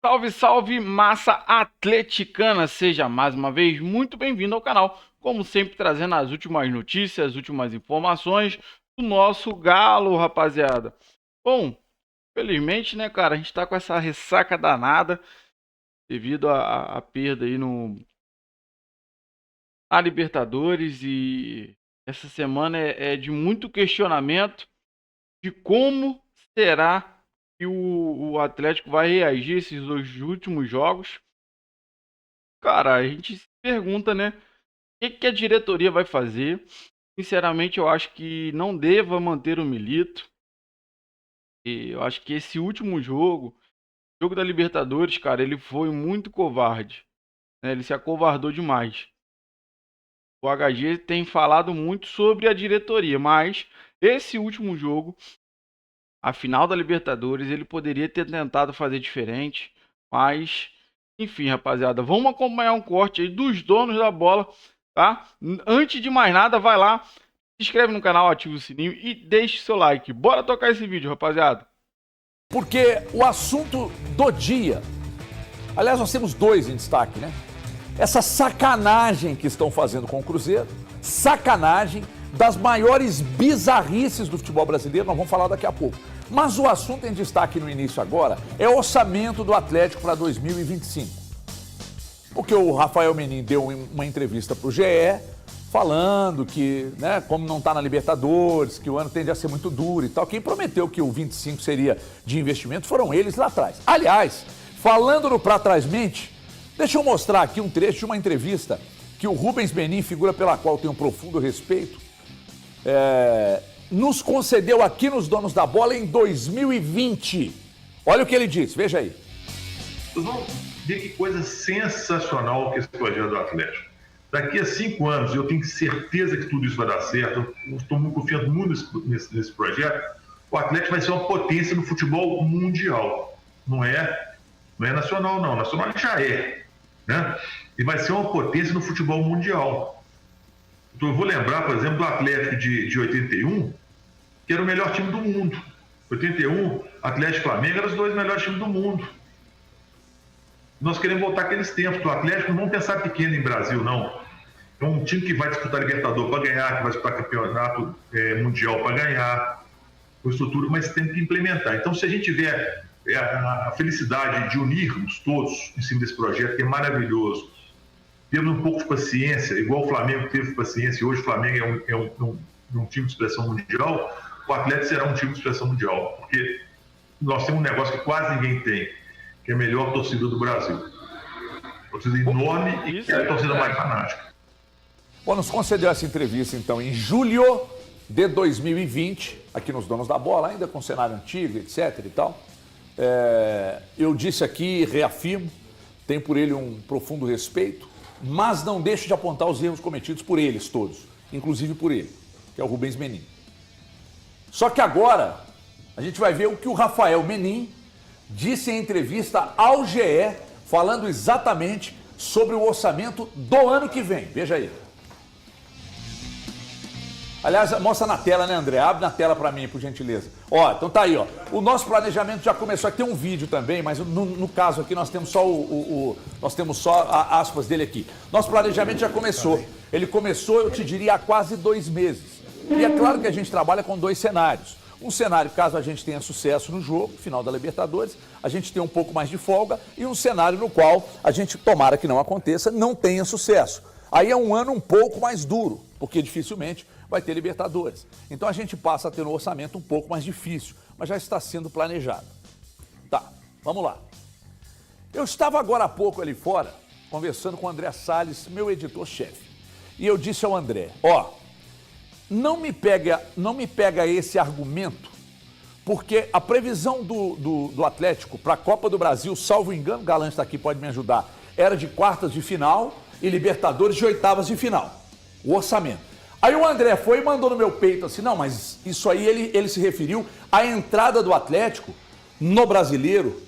Salve, salve, massa atleticana! Seja mais uma vez muito bem-vindo ao canal, como sempre trazendo as últimas notícias, as últimas informações do nosso Galo, rapaziada. Bom, felizmente, né, cara, a gente tá com essa ressaca danada devido à perda aí na Libertadores e essa semana é de muito questionamento de como será que o Atlético vai reagir a esses dois últimos jogos. Cara, a gente se pergunta, né? O que a diretoria vai fazer? Sinceramente, eu acho que não deva manter o Milito. E eu acho que esse último jogo da Libertadores, cara, ele foi muito covarde, né? Ele se acovardou demais. O HG tem falado muito sobre a diretoria, mas esse último jogo, a final da Libertadores, ele poderia ter tentado fazer diferente, mas enfim, rapaziada, vamos acompanhar um corte aí dos donos da bola, tá? Antes de mais nada, vai lá, se inscreve no canal, ativa o sininho e deixe seu like. Bora tocar esse vídeo, rapaziada. Porque o assunto do dia, aliás, nós temos dois em destaque, né? Essa sacanagem que estão fazendo com o Cruzeiro, sacanagem das maiores bizarrices do futebol brasileiro, nós vamos falar daqui a pouco. Mas o assunto em destaque no início agora é o orçamento do Atlético para 2025. Porque o Rafael Menin deu uma entrevista para o GE falando que, né, como não está na Libertadores, que o ano tende a ser muito duro e tal. Quem prometeu que o 25 seria de investimento foram eles lá atrás. Aliás, falando no Pra Trás Mente, deixa eu mostrar aqui um trecho de uma entrevista que o Rubens Menin, figura pela qual tenho um profundo respeito, nos concedeu aqui nos Donos da Bola em 2020. Olha o que ele disse, veja aí. Vocês vão ver que coisa sensacional que esse projeto do Atlético. Daqui a 5 anos, eu tenho certeza que tudo isso vai dar certo, eu estou confiando muito nesse projeto, o Atlético vai ser uma potência no futebol mundial. Não é nacional, não. Nacional já é, né? E vai ser uma potência no futebol mundial. Então, eu vou lembrar, por exemplo, do Atlético de 81, que era o melhor time do mundo. 81, Atlético e Flamengo eram os dois melhores times do mundo. Nós queremos voltar àqueles tempos do Atlético, não vamos pensar pequeno em Brasil, não. É um time que vai disputar Libertadores para ganhar, que vai disputar campeonato mundial para ganhar, com estrutura, mas tem que implementar. Então, se a gente tiver a felicidade de unirmos todos em cima desse projeto, que é maravilhoso, temos um pouco de paciência, igual o Flamengo teve paciência, hoje o Flamengo é um time de expressão mundial, o Atlético será um time de expressão mundial, porque nós temos um negócio que quase ninguém tem, que é a melhor torcida do Brasil. Torcida enorme e que é a torcida mais fanática. Bom, nos concedeu essa entrevista, então, em julho de 2020, aqui nos Donos da Bola, ainda com cenário antigo, etc e tal. Eu disse aqui, reafirmo, tenho por ele um profundo respeito, mas não deixo de apontar os erros cometidos por eles todos, inclusive por ele, que é o Rubens Menin. Só que agora a gente vai ver o que o Rafael Menin disse em entrevista ao GE, falando exatamente sobre o orçamento do ano que vem. Veja aí. Aliás, mostra na tela, né, André? Abre na tela para mim, por gentileza. Ó, então tá aí, ó. O nosso planejamento já começou. Aqui tem um vídeo também, mas no caso aqui nós temos só nós temos só aspas dele aqui. Nosso planejamento já começou. Ele começou, eu te diria, há quase 2 meses. E é claro que a gente trabalha com 2 cenários. Um cenário, caso a gente tenha sucesso no jogo, final da Libertadores, a gente tem um pouco mais de folga, e um cenário no qual a gente, tomara que não aconteça, não tenha sucesso. Aí é um ano um pouco mais duro, porque dificilmente vai ter Libertadores. Então a gente passa a ter um orçamento um pouco mais difícil, mas já está sendo planejado. Tá, vamos lá. Eu estava agora há pouco ali fora, conversando com o André Salles, meu editor-chefe. E eu disse ao André, ó, não me pega esse argumento, porque a previsão do Atlético para a Copa do Brasil, salvo engano, o Galante está aqui, pode me ajudar, era de quartas de final e Libertadores de oitavas de final. O orçamento. Aí o André foi e mandou no meu peito assim, não, mas isso aí ele se referiu à entrada do Atlético no Brasileiro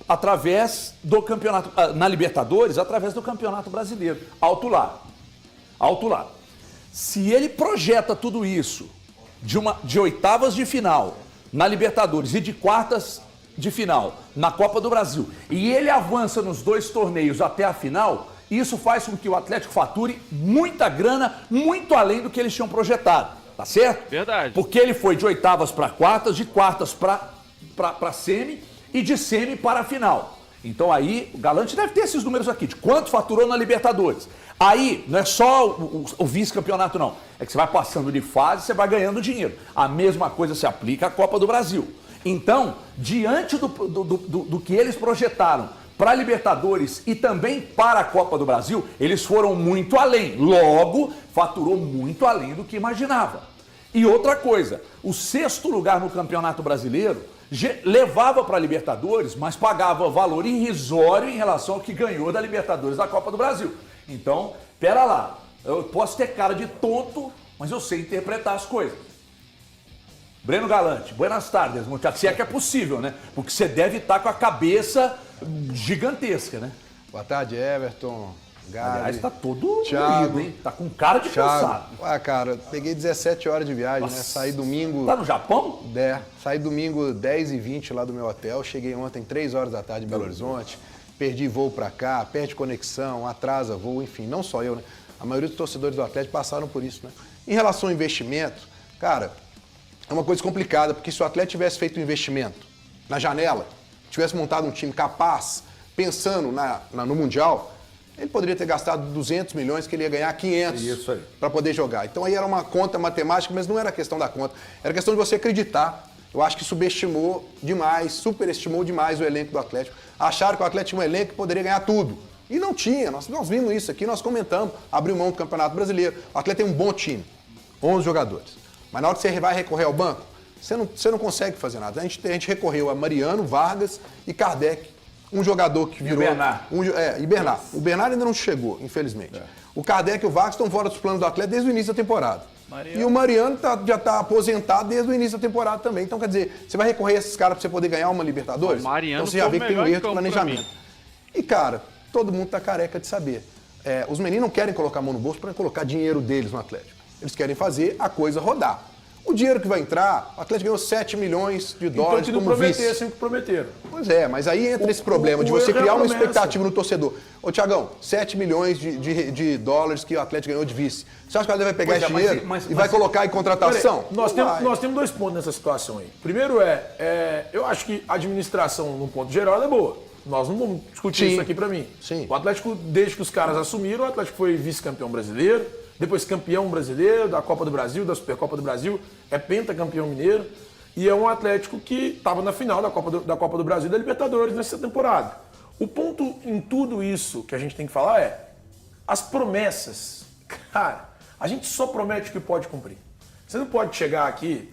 através do campeonato, na Libertadores, através do Campeonato Brasileiro. Alto lá. Alto lá. Se ele projeta tudo isso de oitavas de final na Libertadores e de quartas de final na Copa do Brasil e ele avança nos 2 torneios até a final, isso faz com que o Atlético fature muita grana, muito além do que eles tinham projetado, tá certo? Verdade. Porque ele foi de oitavas para quartas, de quartas para semi e de semi para a final. Então aí o Galante deve ter esses números aqui, de quanto faturou na Libertadores. Aí não é só o vice-campeonato não, é que você vai passando de fase, você vai ganhando dinheiro. A mesma coisa se aplica à Copa do Brasil. Então, diante do que eles projetaram para a Libertadores e também para a Copa do Brasil, eles foram muito além. Logo, faturou muito além do que imaginava. E outra coisa, o 6º lugar no Campeonato Brasileiro levava para a Libertadores, mas pagava valor irrisório em relação ao que ganhou da Libertadores da Copa do Brasil. Então, pera lá, eu posso ter cara de tonto, mas eu sei interpretar as coisas. Breno Galante, buenas tardes, muchachos. Se é que é possível, né? Porque você deve estar com a cabeça gigantesca, né? Boa tarde, Everton, Gabi. Aliás, tá todo Thiago, doído, hein? Tá com cara de cansado. Ah, cara, peguei 17 horas de viagem, Nossa. né? Saí domingo... Tá no Japão? Saí domingo 10h20 lá do meu hotel, cheguei ontem 3 horas da tarde em Belo Horizonte, perdi voo pra cá, perde conexão, atrasa voo, enfim, não só eu, né? A maioria dos torcedores do Atlético passaram por isso, né? Em relação ao investimento, cara, é uma coisa complicada, porque se o Atlético tivesse feito um investimento na janela, tivesse montado um time capaz, pensando no Mundial, ele poderia ter gastado 200 milhões, que ele ia ganhar 500 para poder jogar. Então aí era uma conta matemática, mas não era questão da conta, era questão de você acreditar. Eu acho que subestimou demais, superestimou demais o elenco do Atlético. Acharam que o Atlético tinha um elenco que poderia ganhar tudo. E não tinha, nós vimos isso aqui, nós comentamos, abriu mão do Campeonato Brasileiro. O Atlético tem um bom time, 11 jogadores. Mas na hora que você vai recorrer ao banco, você não consegue fazer nada. A gente recorreu a Mariano, Vargas e Kardec. Um jogador que virou... E Bernard. E Bernard. O Bernard ainda não chegou, infelizmente. O Kardec e o Vargas estão fora dos planos do Atlético desde o início da temporada. E o Mariano já está aposentado desde o início da temporada também. Então, quer dizer, você vai recorrer a esses caras para você poder ganhar uma Libertadores? O Mariano então você já vê que tem um erro de campo planejamento. E, cara, todo mundo está careca de saber. Os meninos não querem colocar a mão no bolso para colocar dinheiro deles no Atlético. Eles querem fazer a coisa rodar. O dinheiro que vai entrar, o Atlético ganhou 7 milhões de dólares então, como vice. prometessem o que prometeram. Pois é, mas aí entra esse problema de você erro é a criar uma promessa. expectativa no torcedor. Ô, Tiagão, 7 milhões de dólares que o Atlético ganhou de vice. Você acha que ela vai pegar Pois é, esse mas- dinheiro mas- e vai colocar em contratação? Nós Não vai. temos 2 pontos nessa situação aí. Primeiro eu acho que a administração, no ponto geral, ela é boa. Nós não vamos discutir Sim. isso aqui pra mim. Sim. O Atlético, desde que os caras assumiram, o Atlético foi vice-campeão brasileiro, depois campeão brasileiro, da Copa do Brasil, da Supercopa do Brasil, é pentacampeão mineiro. E é um Atlético que estava na final da Copa do Brasil e da Libertadores nessa temporada. O ponto em tudo isso que a gente tem que falar é as promessas. Cara, a gente só promete o que pode cumprir. Você não pode chegar aqui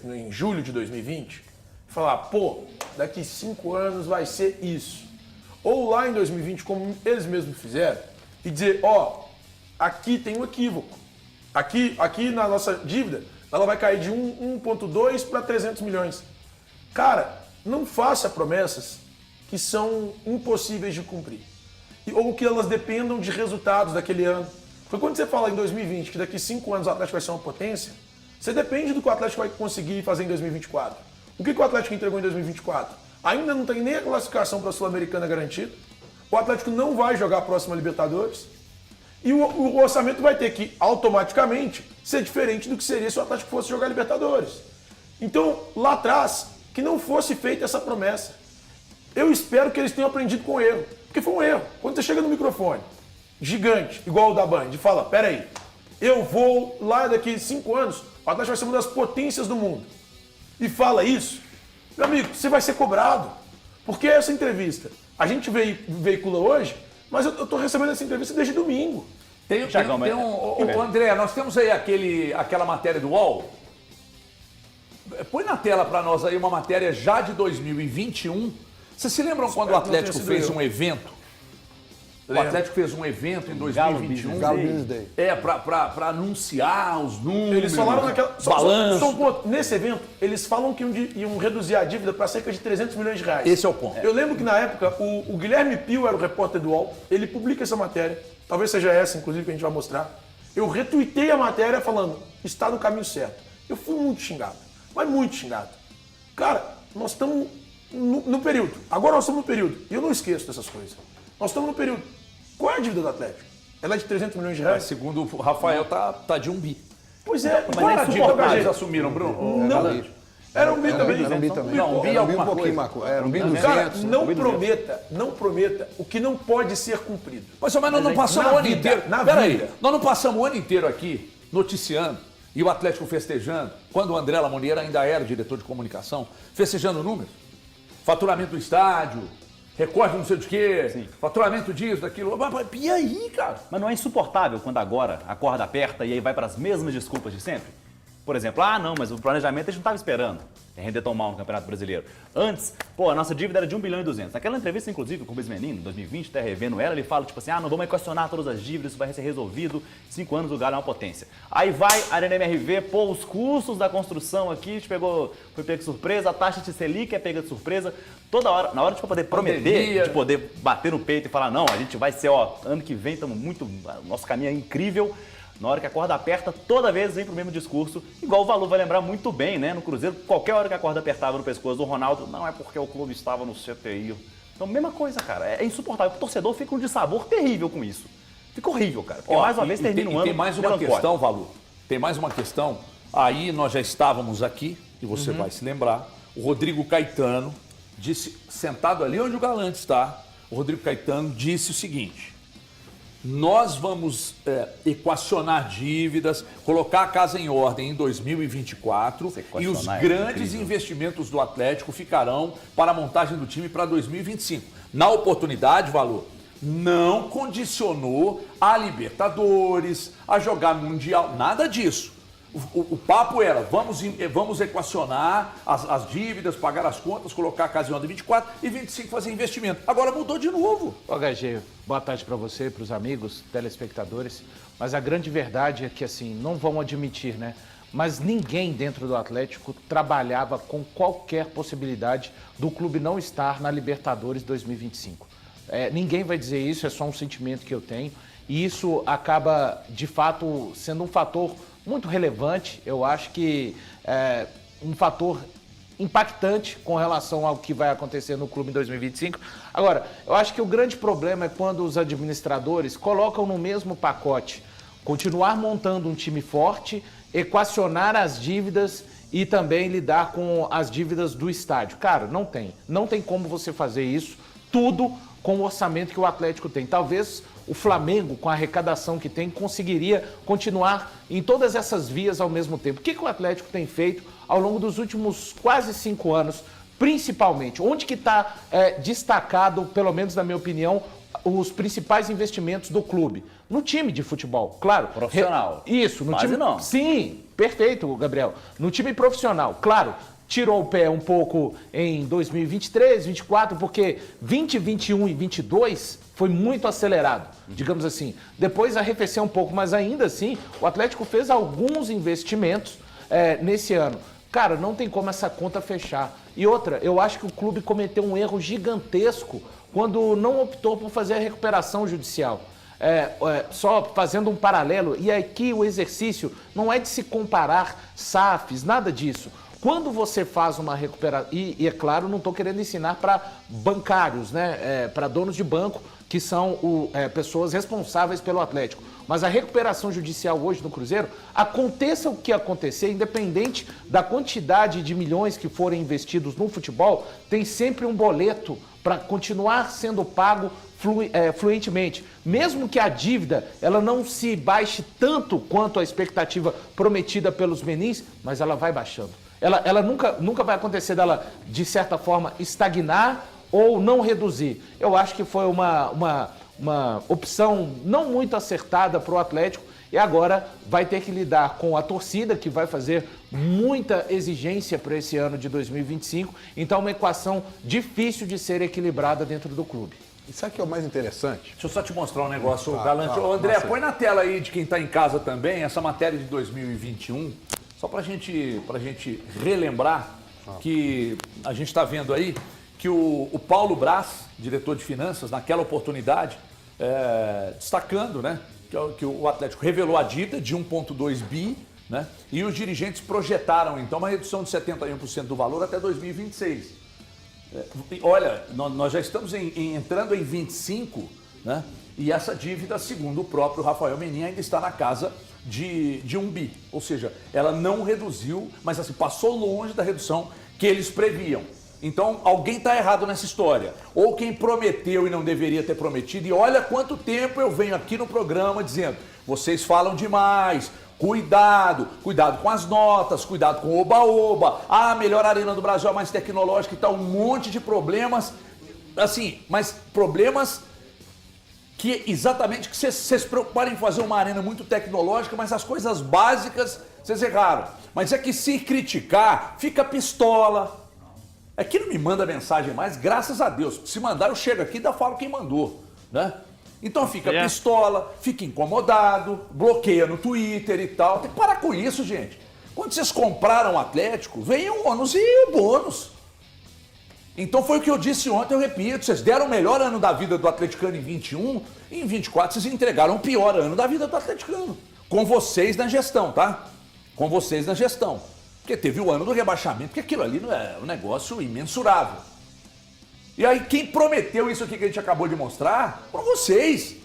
em julho de 2020 e falar, pô, daqui 5 anos vai ser isso. Ou lá em 2020, como eles mesmos fizeram, e dizer, ó, aqui tem um equívoco. Aqui na nossa dívida, ela vai cair de 1,2 para 300 milhões. Cara, não faça promessas que são impossíveis de cumprir. Ou que elas dependam de resultados daquele ano. Porque quando você fala em 2020 que daqui 5 anos o Atlético vai ser uma potência, você depende do que o Atlético vai conseguir fazer em 2024. O que o Atlético entregou em 2024? Ainda não tem nem a classificação para a Sul-Americana garantida. O Atlético não vai jogar a próxima Libertadores. E o orçamento vai ter que, automaticamente, ser diferente do que seria se o Atlético fosse jogar Libertadores. Então, lá atrás, que não fosse feita essa promessa. Eu espero que eles tenham aprendido com o erro. Porque foi um erro. Quando você chega no microfone, gigante, igual o da Band, e fala, peraí, eu vou lá daqui 5 anos, o Atlético vai ser uma das potências do mundo. E fala isso, meu amigo, você vai ser cobrado. Porque essa entrevista, a gente veicula hoje, mas eu tô recebendo essa entrevista desde domingo. André, nós temos aí aquela matéria do UOL. Põe na tela para nós aí uma matéria já de 2021. Vocês se lembram quando o Atlético fez um evento? O Atlético fez um evento em 2021. Galo Business Day. Para anunciar os números, Eles falaram naquela. balanço. Só um ponto. Nesse evento, eles falam que iam reduzir a dívida para cerca de 300 milhões de reais. Esse é o ponto. Eu lembro que na época o Guilherme Pio era o repórter do UOL, ele publica essa matéria, talvez seja essa, inclusive, que a gente vai mostrar. Eu retuitei a matéria falando, está no caminho certo. Eu fui muito xingado, mas muito xingado. Cara, nós estamos no período. Agora nós estamos no período. E eu não esqueço dessas coisas. Nós estamos no período. Qual é a dívida do Atlético? Ela é de 300 milhões de reais? Segundo o Rafael, tá de 1 bi. Pois é. Qual era a dívida que insuportável. eles assumiram, Bruno? Não. Era um bi também. Era um bi também. Não, um bi é alguma pouquinho, coisa. Marco. Era um bi 200. Cara, não prometa o que não pode ser cumprido. Mas nós não passamos na o ano vida, inteiro. na Peraí, vida. nós não passamos o ano inteiro aqui noticiando e o Atlético festejando, quando o André Lamonier ainda era diretor de comunicação, festejando números. Faturamento do estádio, recorde não sei de quê, faturamento disso, daquilo. E aí, cara? Mas não é insuportável quando agora a corda aperta e aí vai para as mesmas desculpas de sempre? Por exemplo, não, mas o planejamento a gente não estava esperando. Render tão mal no Campeonato Brasileiro. Antes, a nossa dívida era de 1 bilhão e 200. Naquela entrevista, inclusive, com o Bismenino, em 2020, até revendo ela, ele fala, tipo assim, não vamos equacionar todas as dívidas, isso vai ser resolvido, 5 anos o Galo é uma potência. Aí vai a Arena MRV, os custos da construção aqui, foi pego de surpresa, a taxa de Selic é pega de surpresa. Toda hora, na hora de poder prometer, de poder bater no peito e falar, não, a gente vai ser, ano que vem, nosso caminho é incrível. Na hora que a corda aperta, toda vez vem pro mesmo discurso, igual o Valu vai lembrar muito bem, né? No Cruzeiro, qualquer hora que a corda apertava no pescoço do Ronaldo, não é porque o clube estava no CTI. Então, mesma coisa, cara. É insuportável. O torcedor fica um dissabor terrível com isso. Fica horrível, cara. Porque mais uma vez termina um ano. Tem mais uma questão, Valu. Tem mais uma questão. Aí nós já estávamos aqui, e você vai se lembrar. O Rodrigo Caetano disse, sentado ali onde o Galante está, o Rodrigo Caetano disse o seguinte: nós vamos equacionar dívidas, colocar a casa em ordem em 2024 e os grandes investimentos do Atlético ficarão para a montagem do time para 2025. Na oportunidade, Valu, não condicionou a Libertadores, a jogar Mundial, nada disso. O papo era, vamos equacionar as dívidas, pagar as contas, colocar a casa em ordem 24 e 25 fazer investimento. Agora mudou de novo. HG, boa tarde para você, para os amigos, telespectadores. Mas a grande verdade é que, assim, não vão admitir, né? Mas ninguém dentro do Atlético trabalhava com qualquer possibilidade do clube não estar na Libertadores 2025. Ninguém vai dizer isso, é só um sentimento que eu tenho. E isso acaba, de fato, sendo um fator muito relevante, eu acho que um fator impactante com relação ao que vai acontecer no clube em 2025. Agora, eu acho que o grande problema é quando os administradores colocam no mesmo pacote continuar montando um time forte, equacionar as dívidas e também lidar com as dívidas do estádio. Cara, não tem como você fazer isso, tudo com o orçamento que o Atlético tem. Talvez o Flamengo, com a arrecadação que tem, conseguiria continuar em todas essas vias ao mesmo tempo. O que o Atlético tem feito ao longo dos últimos quase 5 anos, principalmente? Onde que está destacado, pelo menos na minha opinião, os principais investimentos do clube? No time de futebol, claro. Profissional. Isso, no Quase time. não. Sim, perfeito, Gabriel. No time profissional, claro. Tirou o pé um pouco em 2023, 2024, porque 20, 21 e 22 foi muito acelerado, digamos assim. Depois arrefeceu um pouco, mas ainda assim o Atlético fez alguns investimentos nesse ano. Cara, não tem como essa conta fechar. E outra, eu acho que o clube cometeu um erro gigantesco quando não optou por fazer a recuperação judicial. Só fazendo um paralelo, e aqui o exercício não é de se comparar SAFs, nada disso. Quando você faz uma recuperação, e é claro, não estou querendo ensinar para bancários, né? Para donos de banco, que são pessoas responsáveis pelo Atlético. Mas a recuperação judicial hoje no Cruzeiro, aconteça o que acontecer, independente da quantidade de milhões que forem investidos no futebol, tem sempre um boleto para continuar sendo pago fluentemente. Mesmo que a dívida ela não se baixe tanto quanto a expectativa prometida pelos menins, mas ela vai baixando. Ela nunca vai acontecer dela, de certa forma, estagnar ou não reduzir. Eu acho que foi uma opção não muito acertada para o Atlético e agora vai ter que lidar com a torcida, que vai fazer muita exigência para esse ano de 2025. Então, uma equação difícil de ser equilibrada dentro do clube. E sabe o que é o mais interessante? Deixa eu só te mostrar um negócio, Galante. Ô, André, põe na tela aí de quem está em casa também, essa matéria de 2021, só para a gente relembrar que a gente está vendo aí que o Paulo Braz, diretor de finanças, naquela oportunidade, destacando, né, que o Atlético revelou a dívida de 1,2 bi, né, e os dirigentes projetaram, então, uma redução de 71% do valor até 2026. Olha, nós já estamos entrando em 25, né? E essa dívida, segundo o próprio Rafael Menin, ainda está na casa de 1 bi. Ou seja, ela não reduziu, mas assim, passou longe da redução que eles previam. Então, alguém está errado nessa história. Ou quem prometeu e não deveria ter prometido. E olha quanto tempo eu venho aqui no programa dizendo, vocês falam demais, cuidado com as notas, cuidado com o oba-oba. Ah, a melhor arena do Brasil é mais tecnológica e tal, um monte de problemas. Assim, mas problemas que exatamente que vocês se preocuparem em fazer uma arena muito tecnológica, mas as coisas básicas vocês erraram. Mas é que se criticar, fica pistola. É que não me manda mensagem mais, graças a Deus. Se mandar, eu chego aqui e ainda falo quem mandou, né? Então fica pistola, fica incomodado, bloqueia no Twitter e tal. Tem que parar com isso, gente. Quando vocês compraram o Atlético, vem o ônus e o bônus. Então foi o que eu disse ontem, eu repito. Vocês deram o melhor ano da vida do atleticano em 21, e em 24 vocês entregaram o pior ano da vida do atleticano. Com vocês na gestão, tá? Com vocês na gestão. Porque teve o ano do rebaixamento, porque aquilo ali não é um negócio imensurável. E aí quem prometeu isso aqui que a gente acabou de mostrar, foram vocês.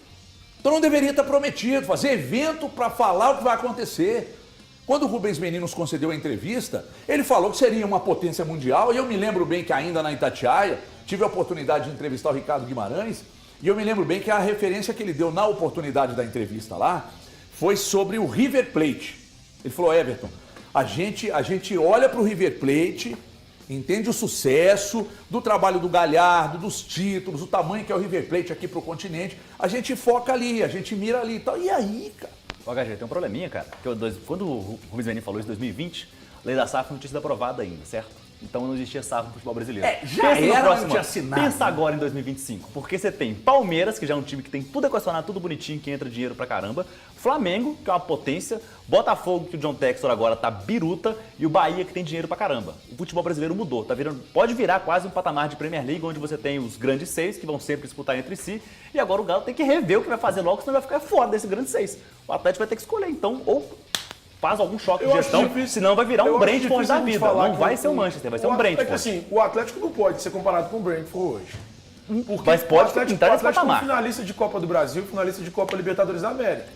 Então não deveria estar prometido, fazer evento para falar o que vai acontecer. Quando o Rubens Menin nos concedeu a entrevista, ele falou que seria uma potência mundial, e eu me lembro bem que ainda na Itatiaia, tive a oportunidade de entrevistar o Ricardo Guimarães, e eu me lembro bem que a referência que ele deu na oportunidade da entrevista lá, foi sobre o River Plate. Ele falou, Everton, a gente olha para o River Plate, entende o sucesso do trabalho do Galhardo, dos títulos, o tamanho que é o River Plate aqui para o continente, a gente foca ali, a gente mira ali e tal. E aí, cara? Ô, HG, tem um probleminha, cara. Quando o Rubens Menin falou isso em 2020, a lei da SAF não tinha sido aprovada ainda, certo? Então não existia SAF no futebol brasileiro. Já era, não tinha assinado. Pensa agora em 2025, porque você tem Palmeiras, que já é um time que tem tudo equacionado, tudo bonitinho, que entra dinheiro pra caramba. Flamengo, que é uma potência. Botafogo, que o John Textor agora tá biruta. E o Bahia, que tem dinheiro pra caramba. O futebol brasileiro mudou, tá virando, pode virar quase um patamar de Premier League, onde você tem os grandes 6, que vão sempre disputar entre si. E agora o Galo tem que rever o que vai fazer logo, senão vai ficar fora desse grande 6. O Atlético vai ter que escolher, então, ou faz algum choque de gestão, senão vai virar um Brentford da vida. Não vai ser o Manchester, vai ser um Brentford. É que assim, o Atlético não pode ser comparado com o Brentford hoje. Porque mas pode o Atlético é um finalista de Copa do Brasil, finalista de Copa Libertadores da América.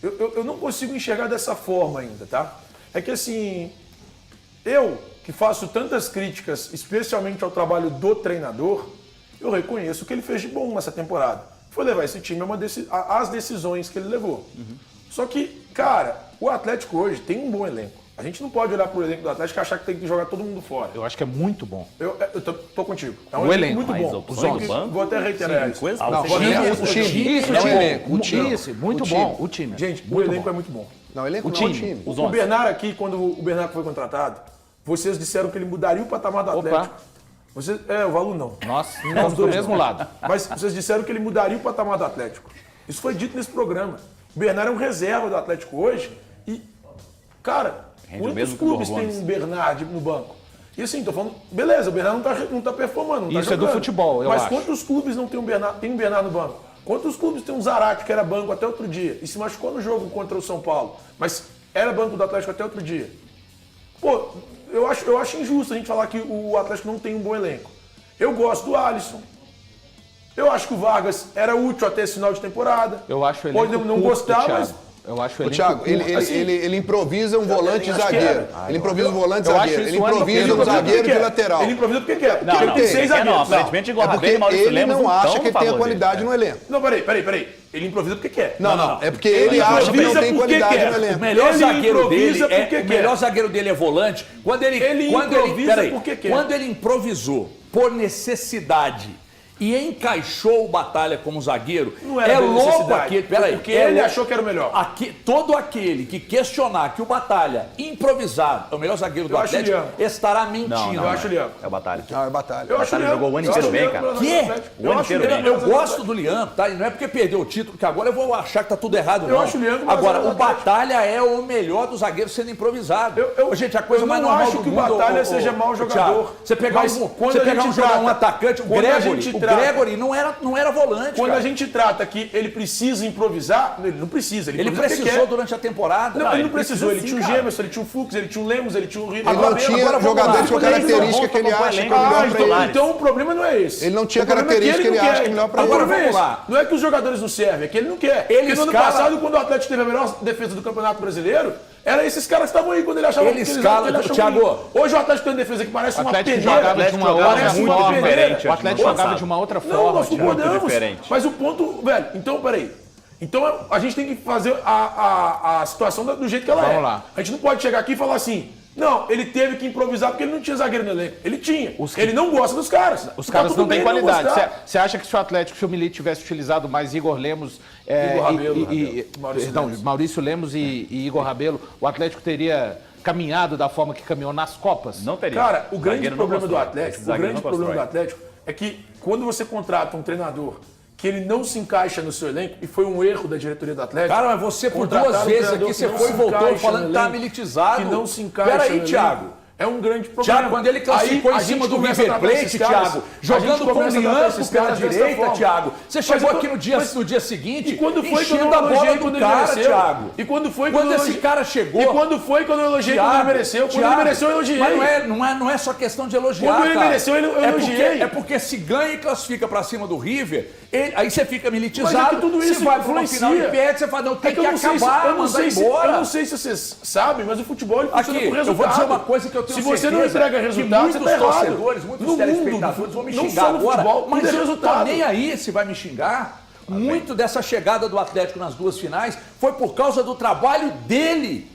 Eu não consigo enxergar dessa forma ainda, tá? É que assim, eu que faço tantas críticas, especialmente ao trabalho do treinador, eu reconheço o que ele fez de bom nessa temporada. Foi levar esse time às decisões que ele levou. Só que, cara, o Atlético hoje tem um bom elenco. A gente não pode olhar pro elenco do Atlético e achar que tem que jogar todo mundo fora. Eu acho que é muito bom. Eu tô contigo. É um o elenco muito bom. Opções do banco, vou até reiterar isso. Isso, muito bom. O time. Gente, o elenco é muito bom. Não, o elenco não é o time. O Bernard aqui, quando o Bernard foi contratado, vocês disseram que ele mudaria o patamar do Atlético. O Valu não. Nós estamos do mesmo lado. Mas vocês disseram que ele mudaria o patamar do Atlético. Isso foi dito nesse programa. O Bernard é um reserva do Atlético hoje e, cara, quantos clubes tem um Bernard no banco? E assim, tô falando, beleza, o Bernard não tá performando, não tá Isso jogando. É do futebol, eu acho. Mas quantos clubes não tem um Bernard no banco? Quantos clubes tem um Zarate, que era banco até outro dia, e se machucou no jogo contra o São Paulo, mas era banco do Atlético até outro dia? Pô, eu acho injusto a gente falar que o Atlético não tem um bom elenco. Eu gosto do Alisson. Eu acho que o Vargas era útil até esse final de temporada. Eu acho ele pode não gostar, mas eu acho o Thiago, ele improvisa um volante zagueiro. Ele improvisa um volante zagueiro. Ele improvisa um zagueiro de lateral. Ele improvisa porque quer. Não, ele tem 6 zagueiros. Aparentemente, igual é porque ele não acha que tem a qualidade no elenco. Não, peraí. Ele improvisa porque quer. Não. É porque ele acha que não tem qualidade no elenco. O melhor zagueiro dele é volante. Quando ele improvisou por necessidade e encaixou o Batalha como zagueiro, não era louco aquele. Peraí, porque ele achou que era o melhor. Todo aquele que questionar que o Batalha improvisado é o melhor zagueiro do Atlético estará mentindo. Eu acho o Lian. É o Batalha. Não, é Batalha. Eu acho que ele jogou o ano inteiro bem, cara. Eu gosto do Lian, tá? E não é porque perdeu o título que agora eu vou achar que tá tudo errado, não. Eu acho o Lian. Agora, o Batalha é o melhor dos zagueiros sendo improvisado. Gente, a coisa mais normal do mundo. Eu não acho que o Batalha seja mau jogador. Você pegar um atacante, o Gregory Gregory não era volante, Quando cara. a gente trata que ele precisa improvisar, ele não precisa. Ele improvisa porque precisou quer. durante a temporada. Não, ele não precisou. Ele sim, tinha o cara. Gemerson, ele tinha o Fux, ele tinha o Lemos, ele tinha o Rio. Ele não tinha jogadores com característica que ele acha que é melhor pra ele. Então o problema não é esse. Ele não tinha O problema é característica que ele não acha quer. que é melhor pra O ele. problema é Agora, vamos esse. lá. Não é que os jogadores não servem, é que ele não quer. Porque no ano passado, quando o Atlético teve a melhor defesa do Campeonato Brasileiro, era esses caras que estavam aí quando ele achava Ele escala, Thiago. ruim. Hoje o Atlético tem uma defesa que parece O uma Atlético peneira. jogava de uma outra Parece uma forma. peneira. O Atlético jogava de uma outra Não, forma. nós Thiago. concordamos. diferente. Mas o ponto, velho, então, peraí. Então a gente tem que fazer a situação do jeito que ela é. Vamos lá. A gente não pode chegar aqui e falar assim, não, ele teve que improvisar porque ele não tinha zagueiro no elenco. Ele tinha. Ele não gosta dos caras. Os Tá caras tudo não têm bem ele qualidade. gostar. Você acha que se o Atlético, se o Milito tivesse utilizado mais Igor Lemos, Igor Rabelo, Maurício Lemos e Igor Rabelo, o Atlético teria caminhado da forma que caminhou nas Copas? Não teria. Cara, o grande Zagueiro não problema do constrói. Atlético, Esse o zagueiro grande não problema do constrói. Atlético é que quando você contrata um treinador que ele não se encaixa no seu elenco, e foi um erro da diretoria do Atlético. Cara, mas você por contratar duas um vezes treinador aqui, que você não foi e se voltou encaixa falando no que tá elenco, militizado. Que não se encaixa Peraí, no elenco. Thiago. É um grande problema. Thiago, quando ele classificou Aí, em a cima gente do começa a River tratar Plate, esses caras- Thiago, a jogando gente com o começa a tratar Lianco esses pela caras dessa direita, forma. Thiago. Você Mas chegou quando- aqui mas- no dia seguinte E quando foi que eu enchendo não a bola elogiei do quando ele cara, mereceu? Thiago. E quando foi Quando eu esse elogiei- cara chegou... E quando foi quando eu elogiei quando ele mereceu? Quando ele mereceu, eu elogiei. Mas não é só questão de elogiar, Quando ele cara. mereceu, eu elogiei. É porque se ganha e classifica pra cima do River, aí você fica Mas militizado, é que tudo isso você vai pra uma influencia. final e perde, você fala, não, tem É que eu não sei se- acabar, eu não mandar sei se- embora. Eu não sei se vocês sabem, mas o futebol ele funciona Aqui, por eu resultado. vou dizer uma coisa que eu tenho Se você não certeza entrega que resultado, você muitos tá errado. torcedores, muitos No telespectadores mundo, vão me não xingar só no agora, futebol, mas tudo é eu tô resultado. nem aí se vai me xingar. Muito dessa chegada do Atlético nas duas finais foi por causa do trabalho dele.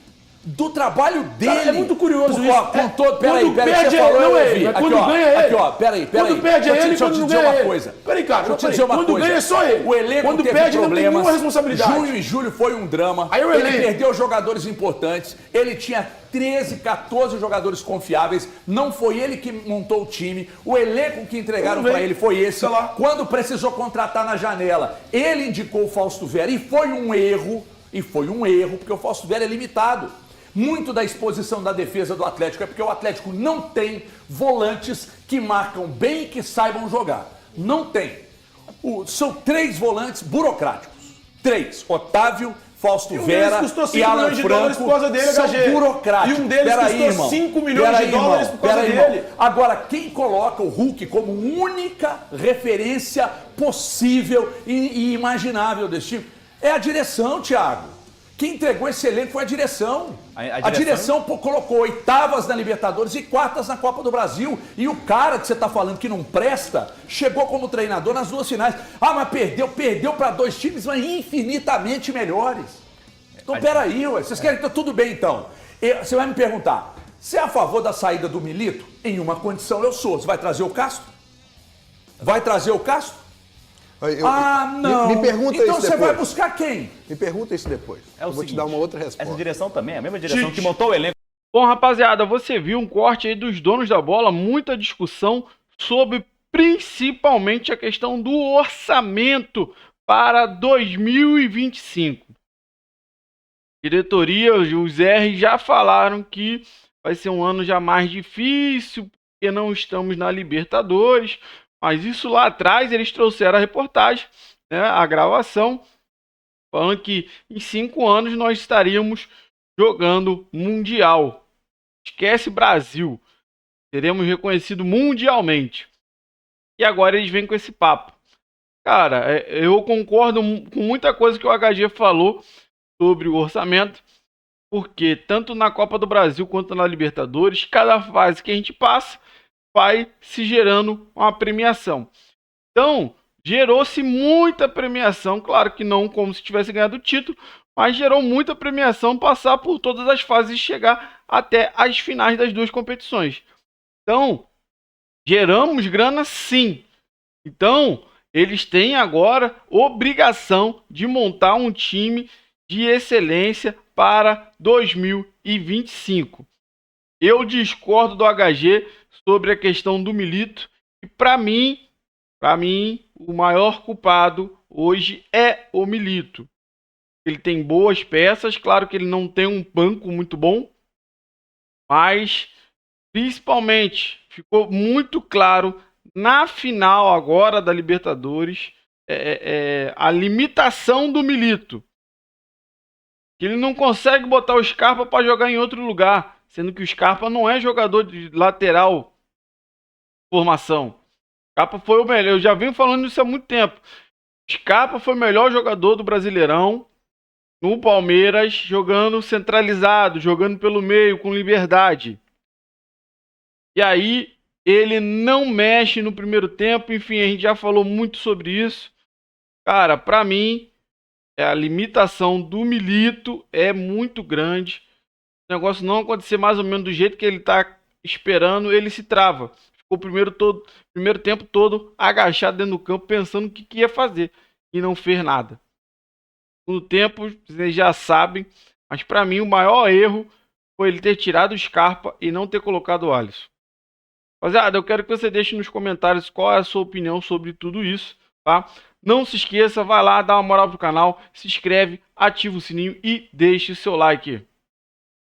Do trabalho dele. Cara, é muito curioso Porque, isso. ó, com todo... Peraí, Quando você perde falou, não eu é ouvi. ele, mas Aqui, quando ó, ganha é ele. aqui, ó, peraí. Quando perde é ele, Deixa eu quando te não dizer ganha uma é ele. coisa. Peraí, cara, Deixa eu te peraí. dizer uma Quando coisa. ganha é só ele. O elenco Quando teve perde, não tem problemas. nenhuma responsabilidade. Junho e julho foi um drama. Aí o Ele elenco. perdeu jogadores importantes. Ele tinha 13, 14 jogadores confiáveis. Não foi ele que montou o time. O elenco que entregaram Tudo bem. para ele foi esse. Sei lá. Quando precisou contratar na janela, ele indicou o Fausto Vera e foi um erro. Porque o Fausto Vera é limitado. Muito da exposição da defesa do Atlético é porque o Atlético não tem volantes que marcam bem e que saibam jogar. Não tem. São 3 volantes burocráticos. 3. Otávio, Fausto Vera custou e 5 Alan milhões de dólares Franco por causa dele, são HG. burocráticos. E um deles Pera custou aí, irmão. 5 milhões Pera de aí, dólares irmão. por causa Pera aí, irmão. dele. Agora, quem coloca o Hulk como única referência possível e imaginável desse time é a direção, Thiago. Quem entregou esse elenco foi a direção. A direção colocou oitavas na Libertadores e quartas na Copa do Brasil. E o cara que você está falando que não presta, chegou como treinador nas 2 finais. Ah, mas perdeu para 2 times, mas infinitamente melhores. Então, peraí, ué. Vocês querem que tá tudo bem, então. Você vai me perguntar, você é a favor da saída do Milito? Em uma condição eu sou. Você vai trazer o Castro? Vai trazer o Castro? Não. Me pergunta então isso você depois. vai buscar quem? Me pergunta isso depois. É o Eu vou seguinte, te dar uma outra resposta. Essa direção também é a mesma direção que montou o elenco. Bom, rapaziada, você viu um corte aí dos donos da bola, muita discussão sobre principalmente a questão do orçamento para 2025. Diretoria, os R já falaram que vai ser um ano já mais difícil, porque não estamos na Libertadores, mas isso lá atrás eles trouxeram a reportagem, né, a gravação, falando que em 5 anos nós estaríamos jogando Mundial. Esquece Brasil. Seremos reconhecidos mundialmente. E agora eles vêm com esse papo. Cara, eu concordo com muita coisa que o HG falou sobre o orçamento, porque tanto na Copa do Brasil quanto na Libertadores, cada fase que a gente passa vai se gerando uma premiação. Então, gerou-se muita premiação, claro que não como se tivesse ganhado o título, mas gerou muita premiação passar por todas as fases e chegar até as finais das 2 competições. Então, geramos grana sim. Então, eles têm agora obrigação de montar um time de excelência para 2025. Eu discordo do HG sobre a questão do Milito e para mim, o maior culpado hoje é o Milito. Ele tem boas peças, claro que ele não tem um banco muito bom, mas principalmente ficou muito claro na final agora da Libertadores, a limitação do Milito. Que ele não consegue botar o Scarpa para jogar em outro lugar, sendo que o Scarpa não é jogador de lateral formação. O Scarpa foi o melhor, eu já venho falando isso há muito tempo. O Scarpa foi o melhor jogador do Brasileirão no Palmeiras, jogando centralizado, jogando pelo meio, com liberdade. E aí, ele não mexe no primeiro tempo, enfim, a gente já falou muito sobre isso. Cara, pra mim, a limitação do Milito é muito grande. O negócio não acontecer mais ou menos do jeito que ele tá esperando, ele se trava. Ficou o primeiro tempo todo agachado dentro do campo, pensando o que ia fazer. E não fez nada. No tempo, vocês já sabem, mas pra mim o maior erro foi ele ter tirado o Scarpa e não ter colocado o Alisson. Rapaziada, eu quero que você deixe nos comentários qual é a sua opinião sobre tudo isso, tá? Não se esqueça, vai lá, dá uma moral pro canal, se inscreve, ativa o sininho e deixe o seu like.